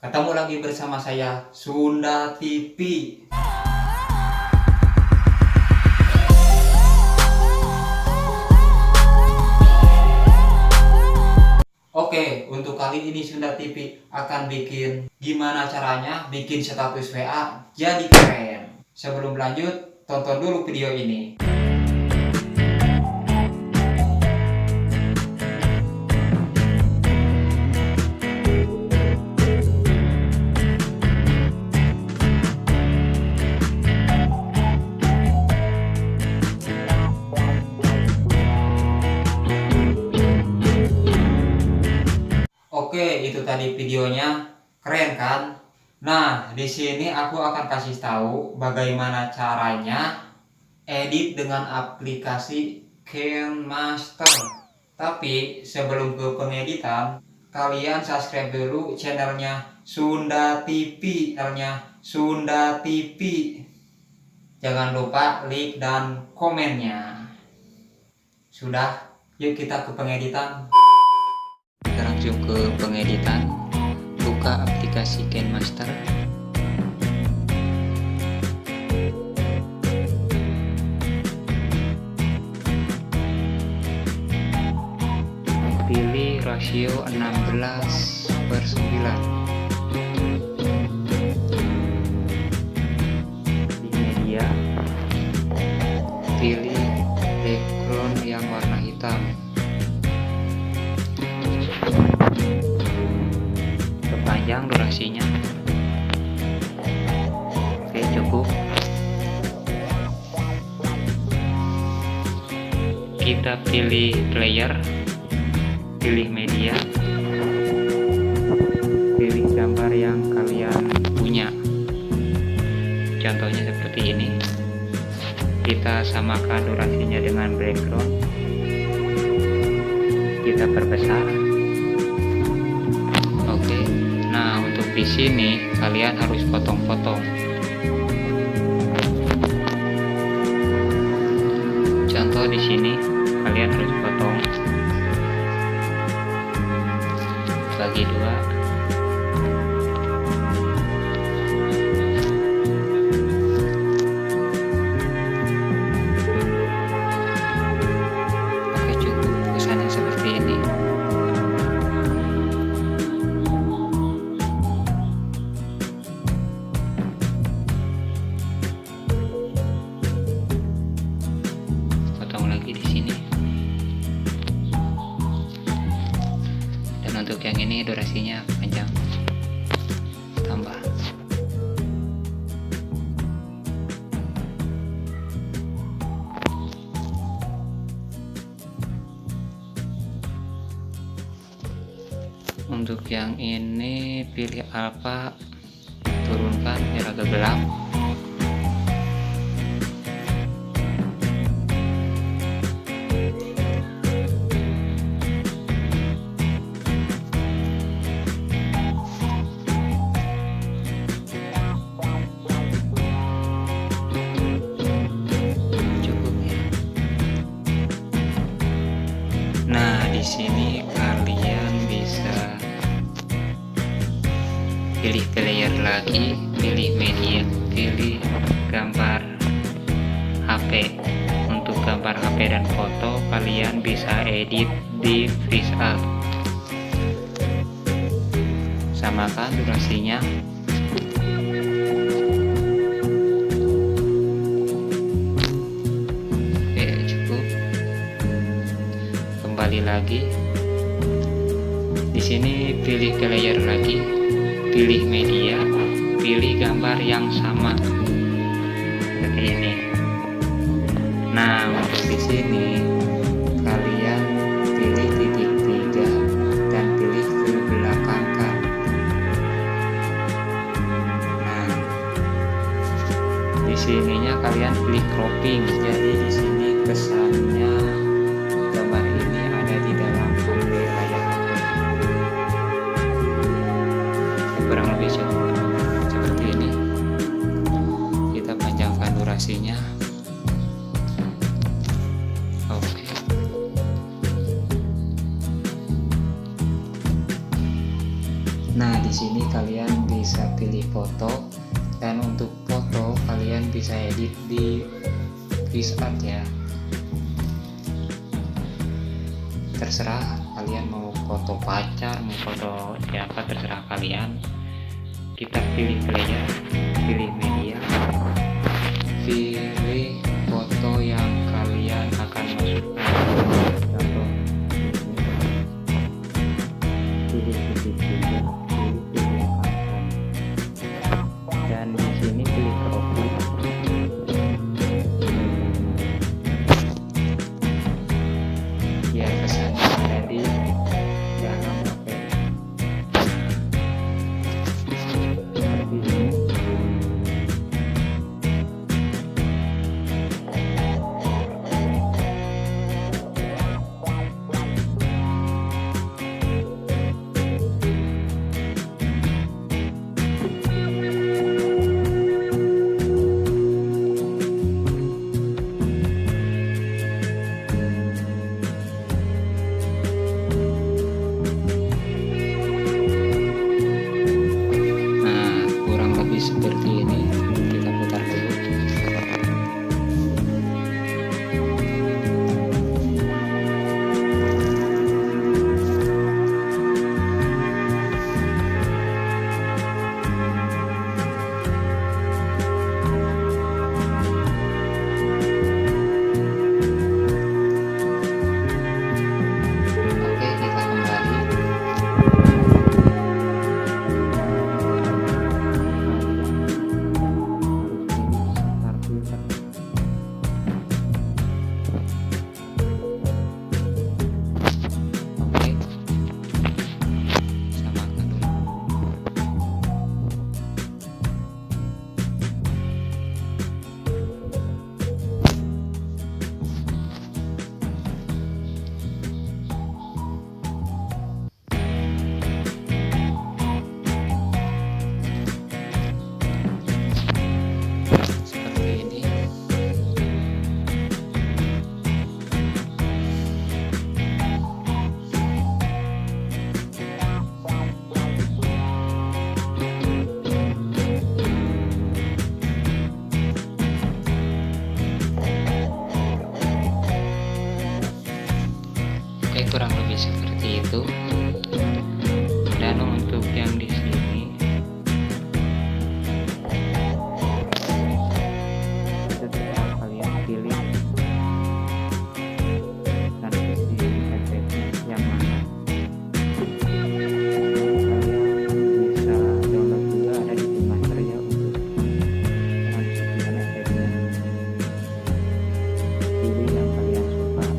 Ketemu lagi bersama saya Sunda TV. Oke, untuk kali ini Sunda TV akan bikin gimana caranya bikin status WA jadi keren. Sebelum lanjut, tonton dulu video ini. Oke, itu tadi videonya, keren kan? Nah, di sini aku akan kasih tahu bagaimana caranya edit dengan aplikasi KineMaster. Tapi sebelum ke pengeditan, kalian subscribe dulu channelnya Sunda TV, Jangan lupa like dan komennya. Sudah, yuk kita ke pengeditan. Kita langsung ke pengeditan, buka aplikasi KineMaster. Pilih rasio 16/9. Di media, pilih background yang warna hitam. Panjang durasinya. Oke, cukup. Kita pilih player, pilih media, pilih gambar yang kalian punya. Contohnya seperti ini. Kita samakan durasinya dengan background. Kita perbesar. Di sini kalian harus potong-potong. Contoh di sini kalian harus potong bagi 2. Oke, cukup. Kesannya seperti ini. Di sini. Dan untuk yang ini durasinya panjang, tambah. Untuk yang ini pilih alpha, turunkan biar agak gelap. Di sini kalian bisa pilih player lagi, pilih media, pilih gambar HP. Untuk gambar HP dan foto kalian bisa edit di ViSART. Samakan durasinya. Kembali lagi. Di sini pilih player lagi, pilih media, pilih gambar yang sama seperti ini. Nah, untuk di sini kalian pilih titik 3 dan pilih ke belakangkan. Nah, di sininya kalian pilih cropping. Jadi di sini kesannya gambar ini ada di dalam layar HP. Kurang lebih seperti ini. Kita panjangkan durasinya. Oke. Nah, di sini sini kalian bisa pilih foto, dan untuk foto kalian bisa edit di ViSArt ya. Terserah kalian mau foto pacar, mau foto siapa, terserah kalian. Kita pilih player, pilih media, pilih foto yang kalian akan masukkan. Contoh, pilih titik juga, pilih kapan, dan di sini pilih copy. Biar kesannya ada di dalam HP. Seperti ini. Seperti ini, kita putar dulu. Oke, kita kembali. Kurang lebih seperti itu. Dan untuk yang di sini setelah kalian pilih transisi efeknya yang mana, kalian bisa download juga, ada di KineMaster ya untuk transisi efeknya. Pilih yang kalian suka.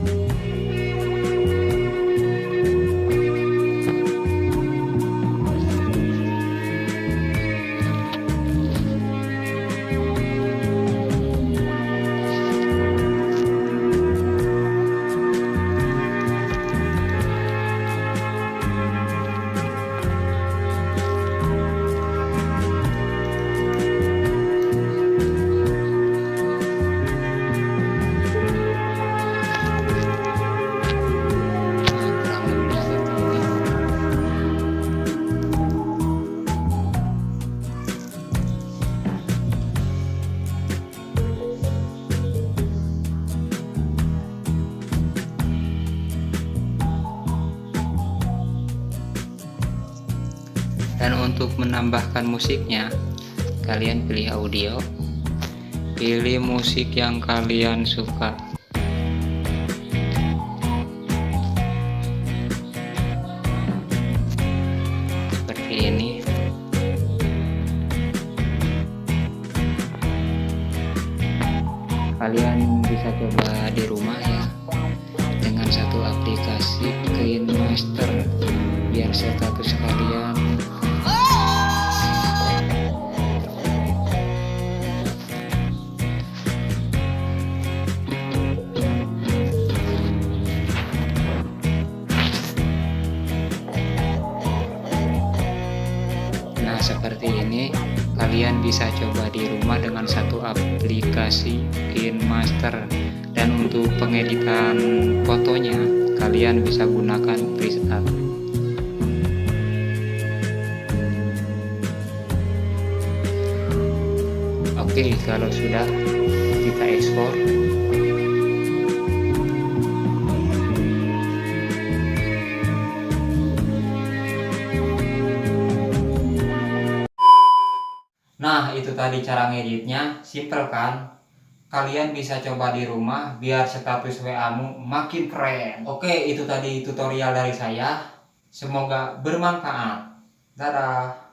Dan untuk menambahkan musiknya, kalian pilih audio, pilih musik yang kalian suka. Seperti ini. Kalian bisa coba di rumah ya, dengan satu aplikasi KineMaster, biar status kalian seperti ini. Kalian bisa coba di rumah dengan satu aplikasi KineMaster. Dan untuk pengeditan fotonya kalian bisa gunakan ViSArt. Oke, kalau sudah, kita ekspor. Nah, itu tadi cara ngeditnya, simple kan? Kalian bisa coba di rumah biar status WA-mu makin keren. Oke, itu tadi tutorial dari saya. Semoga bermanfaat. Dadah.